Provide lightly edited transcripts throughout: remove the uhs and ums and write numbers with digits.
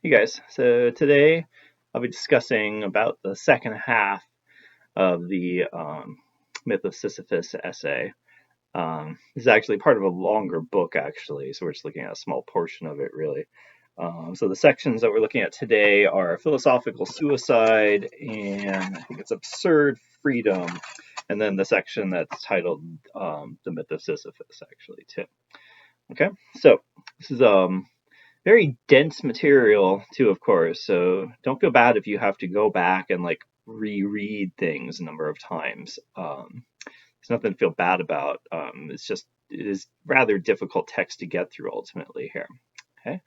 Hey guys, so today I'll be discussing about the second half of the Myth of Sisyphus essay. This is actually part of a longer book, actually, so we're just looking at a small portion of it, really. So the sections that we're looking at today are philosophical suicide and I think it's absurd freedom, and then the section that's titled the Myth of Sisyphus, actually, too. Okay, so this is very dense material too, of course, so don't feel bad if you have to go back and like reread things a number of times. There's nothing to feel bad about. It is rather difficult text to get through ultimately here. Okay.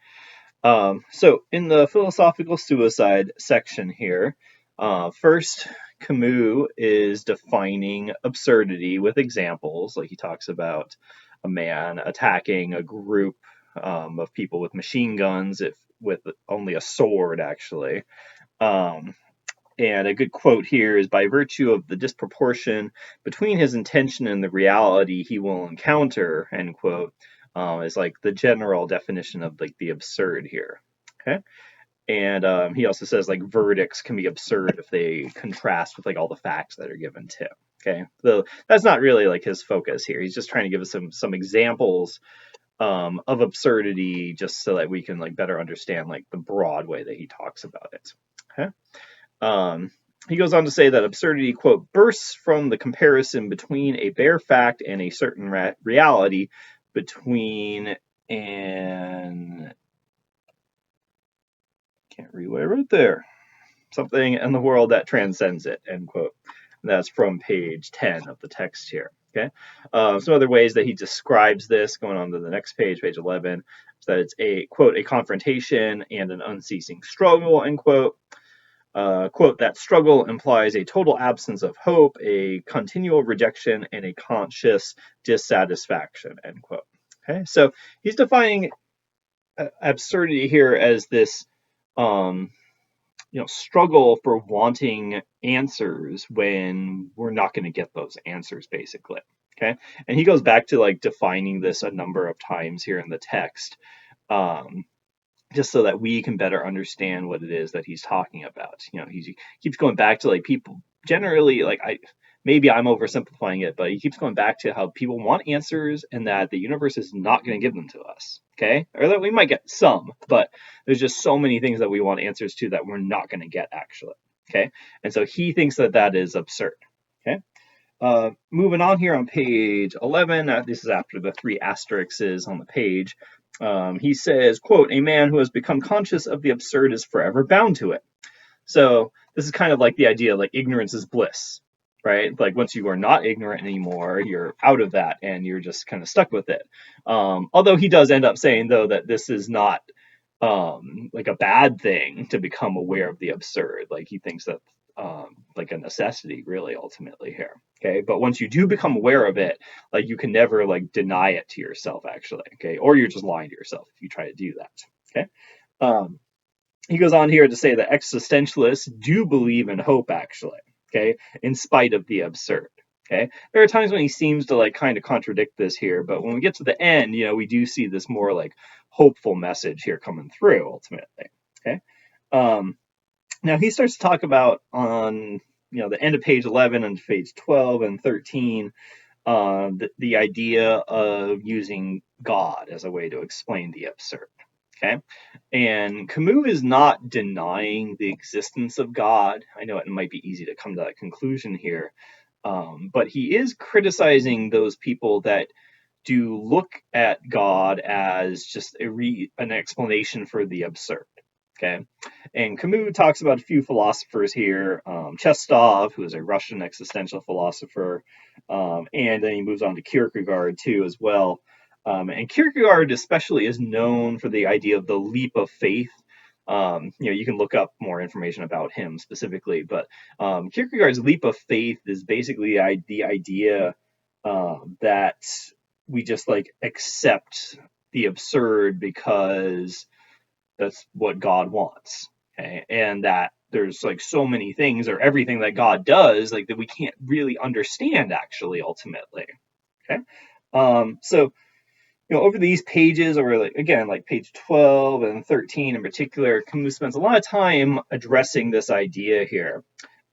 So in the philosophical suicide section here, first Camus is defining absurdity with examples, like he talks about a man attacking a group of people with machine guns, if with only a sword, actually. And a good quote here is, by virtue of the disproportion between his intention and the reality he will encounter, end quote, is like the general definition of like the absurd here. Okay. And he also says like verdicts can be absurd if they contrast with like all the facts that are given too. Okay. So that's not really like his focus here. He's just trying to give us some examples of absurdity, just so that we can like better understand like the broad way that he talks about it. Okay. He goes on to say that absurdity, quote, bursts from the comparison between a bare fact and a certain reality, between an, can't read what I wrote there, something in the world that transcends it, end quote. And that's from page 10 of the text here. Okay. Some other ways that he describes this, going on to the next page, page 11, is that it's a, quote, a confrontation and an unceasing struggle, end quote. Quote, that struggle implies a total absence of hope, a continual rejection, and a conscious dissatisfaction, end quote. Okay, so he's defining absurdity here as this struggle for wanting answers when we're not going to get those answers, basically. Okay, and he goes back to like defining this a number of times here in the text, just so that we can better understand what it is that he's talking about. He keeps going back to like people generally, like maybe I'm oversimplifying it, but he keeps going back to how people want answers and that the universe is not going to give them to us. Okay, or that we might get some, but there's just so many things that we want answers to that we're not going to get, actually. Okay, and so he thinks that that is absurd. Okay. Moving on here on page 11, this is after the 3 asterisks on the page. He says, quote, a man who has become conscious of the absurd is forever bound to it. So this is kind of like the idea, like ignorance is bliss, right? Like once you are not ignorant anymore, you're out of that and you're just kind of stuck with it. Although he does end up saying, though, that this is not like a bad thing to become aware of the absurd. Like he thinks that like a necessity, really, ultimately here. Okay, but once you do become aware of it, like you can never like deny it to yourself, actually. Okay, or you're just lying to yourself if you try to do that. Okay. He goes on here to say that existentialists do believe in hope, actually. Okay, in spite of the absurd. Okay, there are times when he seems to like kind of contradict this here, but when we get to the end, we do see this more like hopeful message here coming through ultimately. Okay. Now he starts to talk about on the end of page 11 and page 12 and 13 the idea of using God as a way to explain the absurd. Okay, and Camus is not denying the existence of God. I know it might be easy to come to that conclusion here, but he is criticizing those people that do look at God as just an explanation for the absurd. Okay, and Camus talks about a few philosophers here, Chestov, who is a Russian existential philosopher, and then he moves on to Kierkegaard too as well. And Kierkegaard especially is known for the idea of the leap of faith. You can look up more information about him specifically, but Kierkegaard's leap of faith is basically the idea that we just like accept the absurd because that's what God wants. Okay? And that there's like so many things or everything that God does like that we can't really understand, actually, ultimately. Okay. So over these pages, or like page 12 and 13 in particular, Camus spends a lot of time addressing this idea here.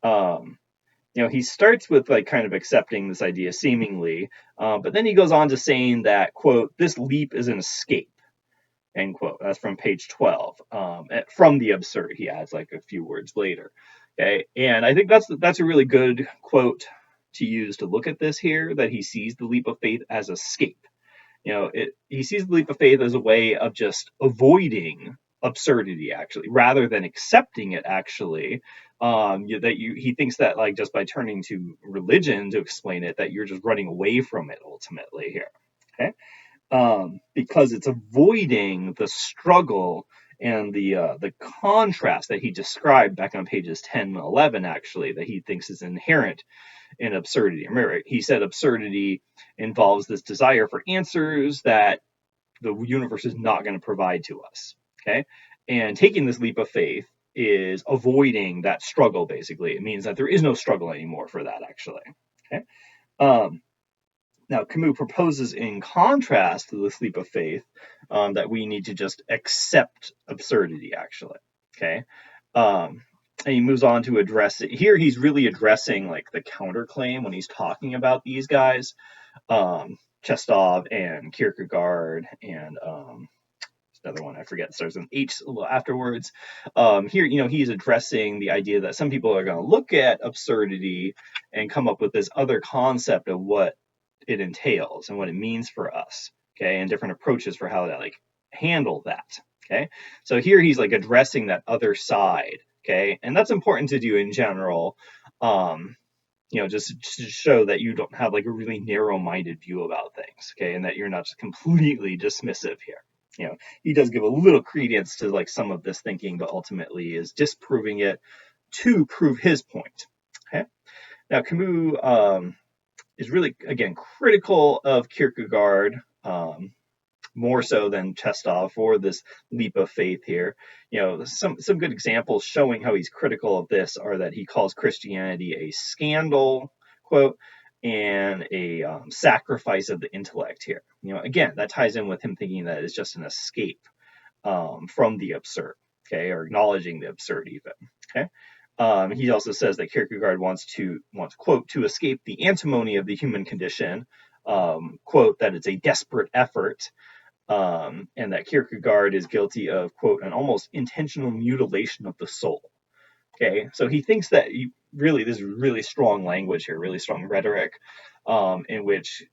Um, he starts with like kind of accepting this idea seemingly, but then he goes on to saying that, quote, this leap is an escape, end quote. That's from page 12. From the absurd, he adds like a few words later. Okay, and I think that's a really good quote to use to look at this here, that he sees the leap of faith as escape. He sees the leap of faith as a way of just avoiding absurdity, actually, rather than accepting it, actually. He thinks that like just by turning to religion to explain it, that you're just running away from it ultimately here. Okay. Because it's avoiding the struggle and the contrast that he described back on pages 10 and 11, actually, that he thinks is inherent in absurdity. Remember, he said absurdity involves this desire for answers that the universe is not going to provide to us. Okay, and taking this leap of faith is avoiding that struggle. Basically, it means that there is no struggle anymore for that, actually. Okay. Um, Now, Camus proposes in contrast to this leap of faith, that we need to just accept absurdity, actually. Okay. And he moves on to address it. Here he's really addressing like the counterclaim when he's talking about these guys, Chestov and Kierkegaard, and another one I forget, starts with an H a little afterwards. Here, he's addressing the idea that some people are going to look at absurdity and come up with this other concept of what it entails and what it means for us, okay, and different approaches for how to like handle that. Okay, so here he's like addressing that other side. Okay, and that's important to do in general, just to show that you don't have like a really narrow-minded view about things. Okay, and that you're not just completely dismissive here. He does give a little credence to like some of this thinking, but ultimately is disproving it to prove his point. Okay, now Camus is really, again, critical of Kierkegaard, more so than Chestov, for this leap of faith here. Some good examples showing how he's critical of this are that he calls Christianity a scandal, quote, and a sacrifice of the intellect here. Again, that ties in with him thinking that it's just an escape from the absurd, okay, or acknowledging the absurd even, okay. He also says that Kierkegaard wants, quote, to escape the antimony of the human condition, quote, that it's a desperate effort, and that Kierkegaard is guilty of, quote, an almost intentional mutilation of the soul. Okay, so he thinks that this is really strong language here, really strong rhetoric, in which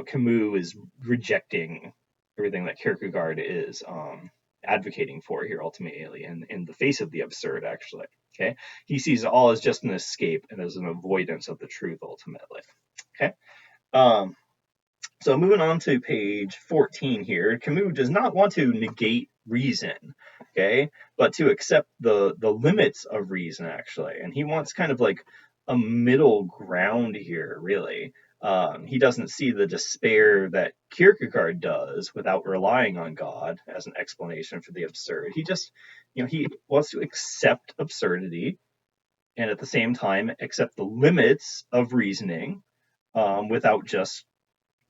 Camus is rejecting everything that Kierkegaard is advocating for here, ultimately, in the face of the absurd, actually. Okay, he sees it all as just an escape and as an avoidance of the truth, ultimately. Okay. So moving on to page 14 here, Camus does not want to negate reason, okay, but to accept the limits of reason, actually. And he wants kind of like a middle ground here, really. He doesn't see the despair that Kierkegaard does without relying on God as an explanation for the absurd. He just, he wants to accept absurdity and at the same time accept the limits of reasoning, without just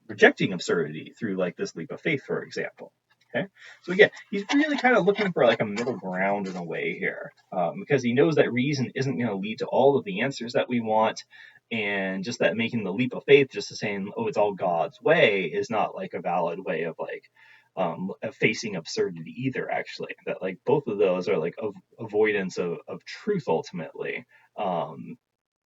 rejecting absurdity through like this leap of faith, for example. Okay, so again, he's really kind of looking for like a middle ground in a way here, because he knows that reason isn't going to lead to all of the answers that we want, and just that making the leap of faith, just to saying, oh, it's all God's way, is not like a valid way of like facing absurdity either. Actually, that like both of those are like avoidance of truth ultimately.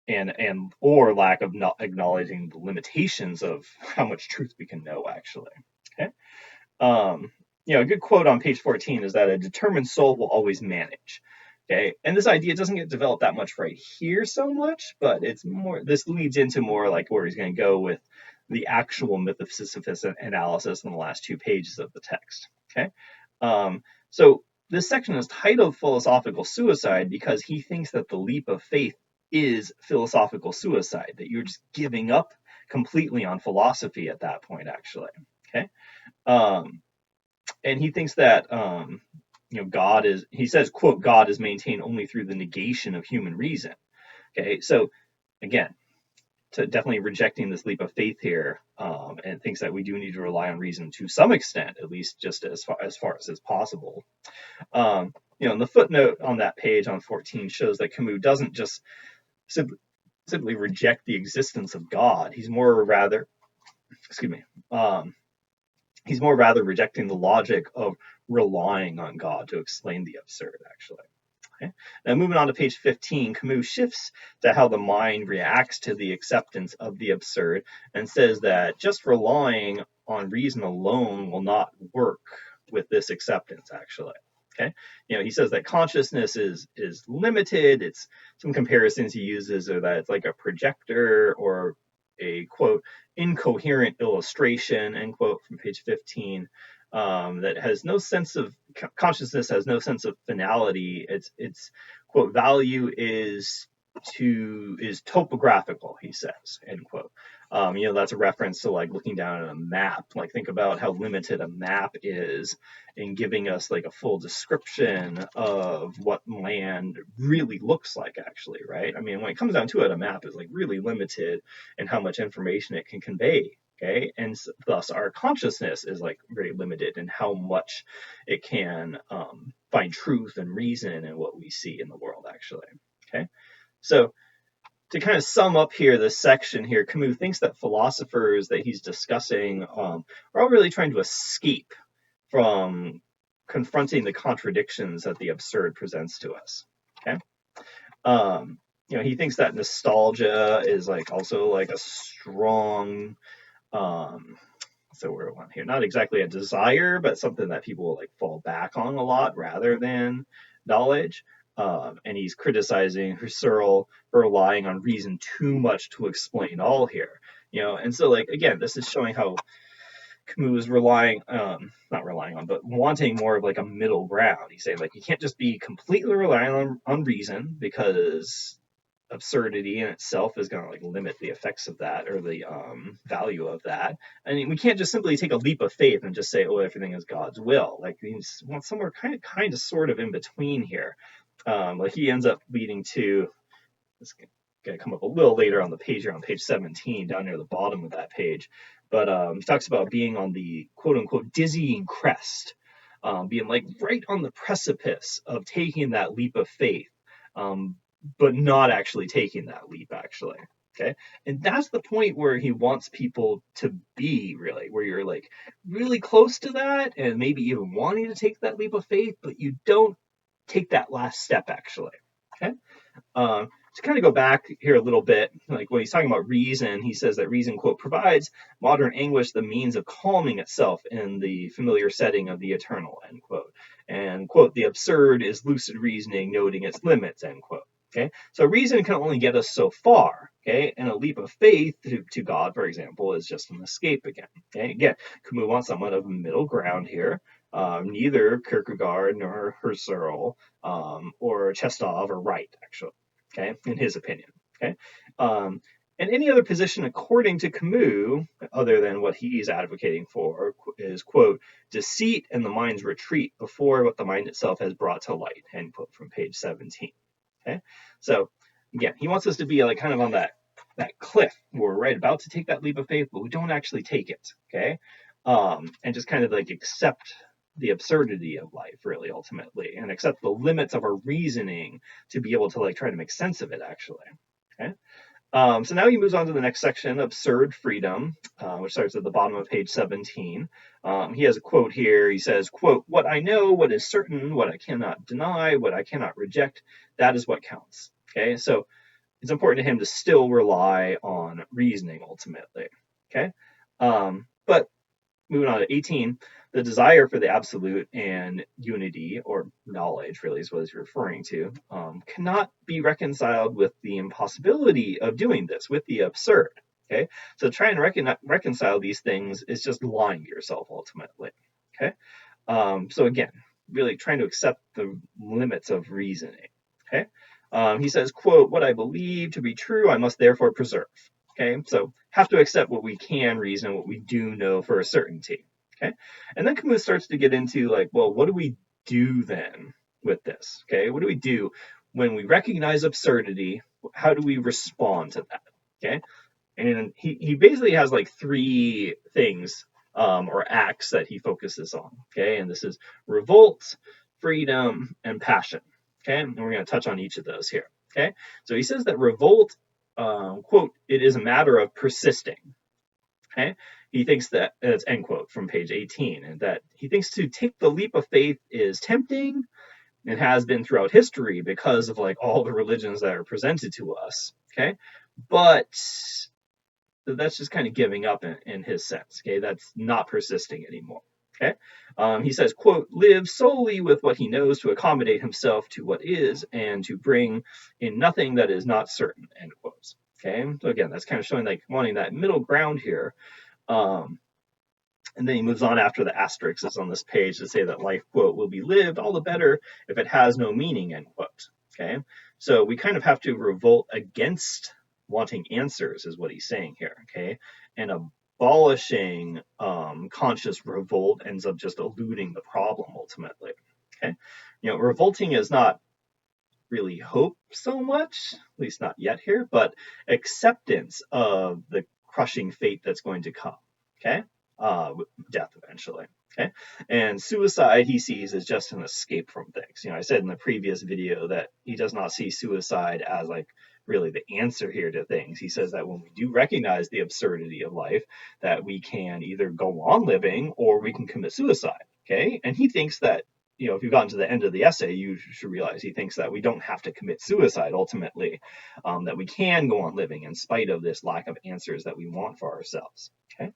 And or lack of not acknowledging the limitations of how much truth we can know, actually. Okay. A good quote on page 14 is that a determined soul will always manage. Okay, and this idea doesn't get developed that much right here so much, but it's more. This leads into more like where he's going to go with the actual Myth of Sisyphus analysis in the last 2 pages of the text. Okay, so this section is titled "Philosophical Suicide" because he thinks that the leap of faith is philosophical suicide, that you're just giving up completely on philosophy at that point, actually. Okay. And he thinks that, he says, quote, God is maintained only through the negation of human reason. Okay. So again, definitely rejecting this leap of faith here, and thinks that we do need to rely on reason to some extent, at least just as far as is possible. And the footnote on that page on 14 shows that Camus doesn't just simply reject the existence of God. He's more rather rejecting the logic of relying on God to explain the absurd, actually. Okay. Now, moving on to page 15, Camus shifts to how the mind reacts to the acceptance of the absurd and says that just relying on reason alone will not work with this acceptance, actually. Okay. He says that consciousness is limited. It's some comparisons he uses are that it's like a projector or a, quote, incoherent illustration, end quote, from page 15. That has no sense of consciousness, has no sense of finality. Its quote value is topographical, he says, end quote. That's a reference to like looking down at a map. Like think about how limited a map is in giving us like a full description of what land really looks like, actually, right? I mean, when it comes down to it, a map is like really limited in how much information it can convey. Okay, and thus our consciousness is like very limited in how much it can find truth and reason in what we see in the world, actually. Okay, so to kind of sum up here this section here, Camus thinks that philosophers that he's discussing are all really trying to escape from confronting the contradictions that the absurd presents to us. Okay, he thinks that nostalgia is like also like a strong so we're on here, not exactly a desire, but something that people will like fall back on a lot rather than knowledge. And he's criticizing Husserl for relying on reason too much to explain all here. And so like again, this is showing how Camus is but wanting more of like a middle ground. He's saying like you can't just be completely relying on reason, because absurdity in itself is going to like limit the effects of that, or the value of that. I mean, we can't just simply take a leap of faith and just say, oh, everything is God's will. Like we want somewhere kind of sort of in between here. Like he ends up leading to, it's going to come up a little later on the page here on page 17 down near the bottom of that page, but he talks about being on the quote unquote dizzying crest, being like right on the precipice of taking that leap of faith, but not actually taking that leap, actually. Okay. And that's the point where he wants people to be, really, where you're like really close to that and maybe even wanting to take that leap of faith, but you don't take that last step, actually. Okay. To kind of go back here a little bit, like when he's talking about reason, he says that reason, quote, provides modern anguish the means of calming itself in the familiar setting of the eternal, end quote. And, quote, the absurd is lucid reasoning, noting its limits, end quote. Okay, so reason can only get us so far. Okay, and a leap of faith to God, for example, is just an escape again. Okay, again, Camus wants somewhat of a middle ground here. Neither Kierkegaard nor Husserl or Chestov are right, actually. Okay, in his opinion. Okay, and any other position, according to Camus, other than what he's advocating for, is, quote, deceit and the mind's retreat before what the mind itself has brought to light, end quote, from page 17. Okay, so again, he wants us to be like kind of on that cliff where we're right about to take that leap of faith, but we don't actually take it. Okay, and just kind of like accept the absurdity of life, really, ultimately, and accept the limits of our reasoning to be able to like try to make sense of it, actually. Okay. So now he moves on to the next section, absurd freedom, which starts at the bottom of page 17. He has a quote here. He says, quote, what I know, what is certain, what I cannot deny, what I cannot reject, that is what counts. Okay, so it's important to him to still rely on reasoning, ultimately. Okay, but moving on to 18, the desire for the absolute and unity, or knowledge, really is what he's referring to, cannot be reconciled with the impossibility of doing this, with the absurd. Okay, so try and reconcile these things is just lying to yourself, ultimately. Okay, so again, really trying to accept the limits of reasoning. Okay, he says, quote, what I believe to be true, I must therefore preserve. Okay, so have to accept what we can reason, what we do know for a certainty. Okay, and then Camus starts to get into like, well, what do we do then with this? Okay, what do we do when we recognize absurdity? How do we respond to that? Okay, And he basically has like three things or acts that he focuses on. Okay, and this is revolt, freedom, and passion. Okay, and we're going to touch on each of those here. Okay, so he says that revolt, quote, it is a matter of persisting. Okay, he thinks that it's end quote from page 18, and that he thinks to take the leap of faith is tempting. It has been throughout history because of like all the religions that are presented to us. Okay, but that's just kind of giving up in his sense. Okay, that's not persisting anymore. Okay, he says, quote, live solely with what he knows to accommodate himself to what is and to bring in nothing that is not certain, end quotes. Okay, so again, that's kind of showing like wanting that middle ground here. Um, and then he moves on after the asterisk is on this page to say that life, quote, will be lived all the better if it has no meaning, end quote. Okay, so we kind of have to revolt against wanting answers, is what he's saying here. Okay, and abolishing conscious revolt ends up just eluding the problem ultimately. Okay, revolting is not really hope so much, at least not yet here, but acceptance of the crushing fate that's going to come. Okay, death eventually. Okay, and suicide he sees as just an escape from things. I said in the previous video that he does not see suicide as like really the answer here to things. He says that when we do recognize the absurdity of life, that we can either go on living or we can commit suicide. Okay, and he thinks that if you've gotten to the end of the essay, you should realize he thinks that we don't have to commit suicide ultimately, that we can go on living in spite of this lack of answers that we want for ourselves. Okay.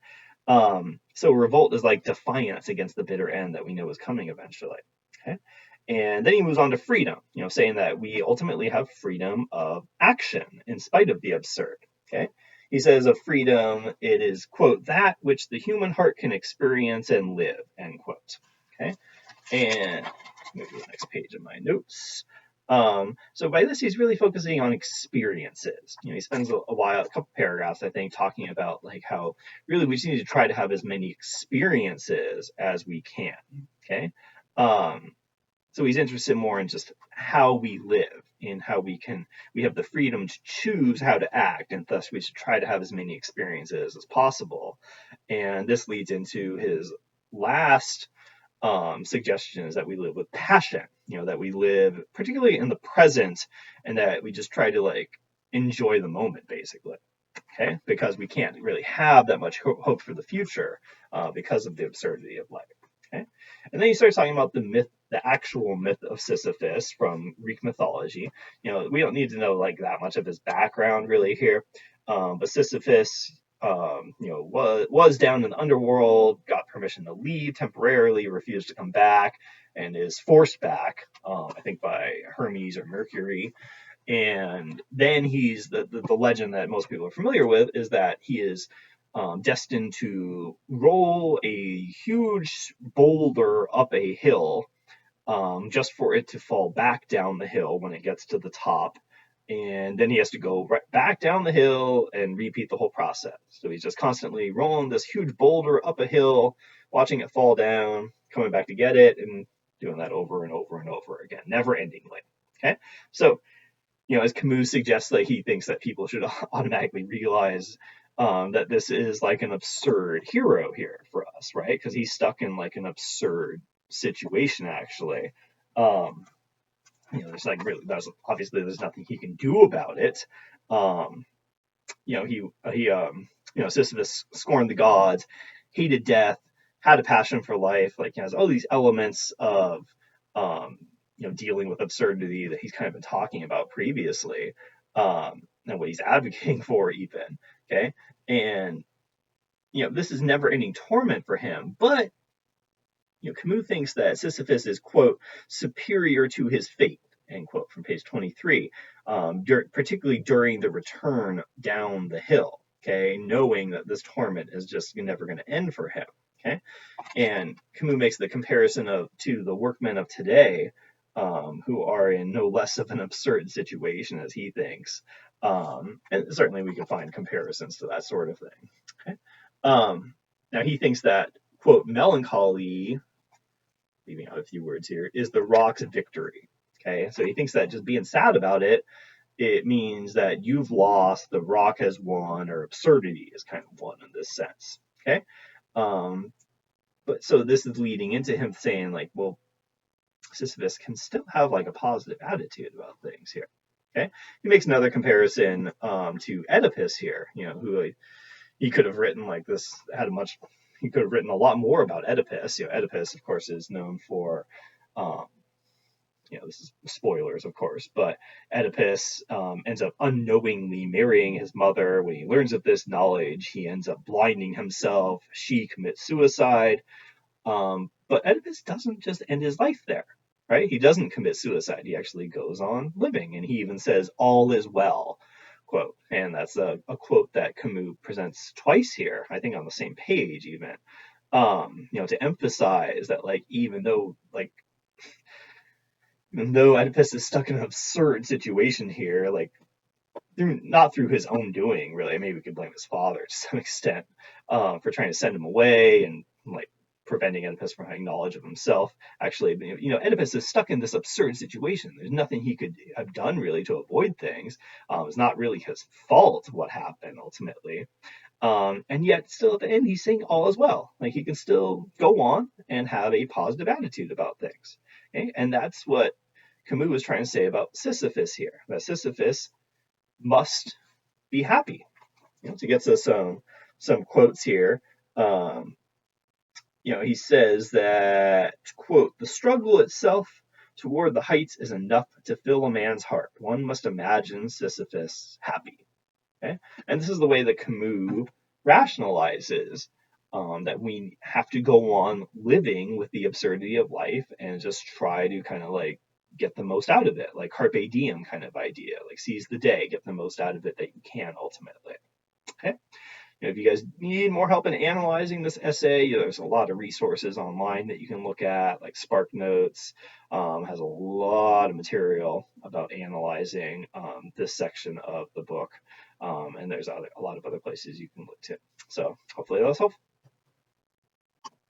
So revolt is like defiance against the bitter end that we know is coming eventually. Okay. And then he moves on to freedom, saying that we ultimately have freedom of action in spite of the absurd. Okay. He says of freedom, it is, quote, that which the human heart can experience and live, end quote. Okay. And move to the next page of my notes. So by this, he's really focusing on experiences. He spends a while, a couple paragraphs, I think, talking about like how really we just need to try to have as many experiences as we can. Okay. So he's interested more in just how we live, in how we have the freedom to choose how to act, and thus we should try to have as many experiences as possible. And this leads into his last suggestion is that we live with passion, that we live particularly in the present and that we just try to like enjoy the moment basically. Okay, because we can't really have that much hope for the future because of the absurdity of life. Okay, and then he starts talking about the actual myth of Sisyphus from Greek mythology. We don't need to know like that much of his background really here, but Sisyphus, was down in the underworld, got permission to leave temporarily, refused to come back, and is forced back, I think by Hermes or Mercury. And then he's the legend that most people are familiar with is that he is destined to roll a huge boulder up a hill, just for it to fall back down the hill when it gets to the top. And then he has to go right back down the hill and repeat the whole process. So he's just constantly rolling this huge boulder up a hill, watching it fall down, coming back to get it, and doing that over and over and over again, never endingly. Okay, so as Camus suggests, that he thinks that people should automatically realize that this is like an absurd hero here for us, right? Because he's stuck in like an absurd situation, actually. There's like really, obviously there's nothing he can do about it. Sisyphus scorned the gods, hated death, had a passion for life, like has all these elements of dealing with absurdity that he's kind of been talking about previously, and what he's advocating for even. Okay, and this is never-ending torment for him, but Camus thinks that Sisyphus is, quote, superior to his fate, end quote, from page 23, particularly during the return down the hill, okay, knowing that this torment is just never going to end for him. Okay, and Camus makes the comparison to the workmen of today, who are in no less of an absurd situation as he thinks. And certainly we can find comparisons to that sort of thing. Okay? Now he thinks that, quote, melancholy, leaving out a few words here, is the rock's victory. Okay, so he thinks that just being sad about it it means that you've lost, the rock has won, or absurdity is kind of won in this sense. Okay. Um, but so this is leading into him saying, like, well, Sisyphus can still have like a positive attitude about things here. Okay. He makes another comparison to Oedipus here, who he could have written like this, he could have written a lot more about Oedipus. Oedipus, of course, is known for, um, this is spoilers, of course, but Oedipus ends up unknowingly marrying his mother. When he learns of this knowledge, he ends up blinding himself. She commits suicide. But Oedipus doesn't just end his life there, right? He doesn't commit suicide. He actually goes on living, and he even says, "All is well," quote. And that's a quote that Camus presents twice here, I think on the same page even, to emphasize that, like, even though Oedipus is stuck in an absurd situation here, like, not through his own doing, really. Maybe we could blame his father to some extent for trying to send him away and, like, preventing Oedipus from having knowledge of himself. Actually, Oedipus is stuck in this absurd situation. There's nothing he could have done really to avoid things. It's not really his fault what happened ultimately. And yet, still at the end, he's saying all is well. Like, he can still go on and have a positive attitude about things. Okay? And that's what Camus was trying to say about Sisyphus here. That Sisyphus must be happy. To get to some quotes here, he says that, quote, "The struggle itself toward the heights is enough to fill a man's heart. One must imagine Sisyphus happy." Okay? And this is the way that Camus rationalizes that we have to go on living with the absurdity of life and just try to kind of like get the most out of it, like carpe diem kind of idea, like seize the day, get the most out of it that you can ultimately. Okay. If you guys need more help in analyzing this essay, there's a lot of resources online that you can look at, like SparkNotes has a lot of material about analyzing this section of the book, and there's a lot of other places you can look to. So hopefully that's helpful.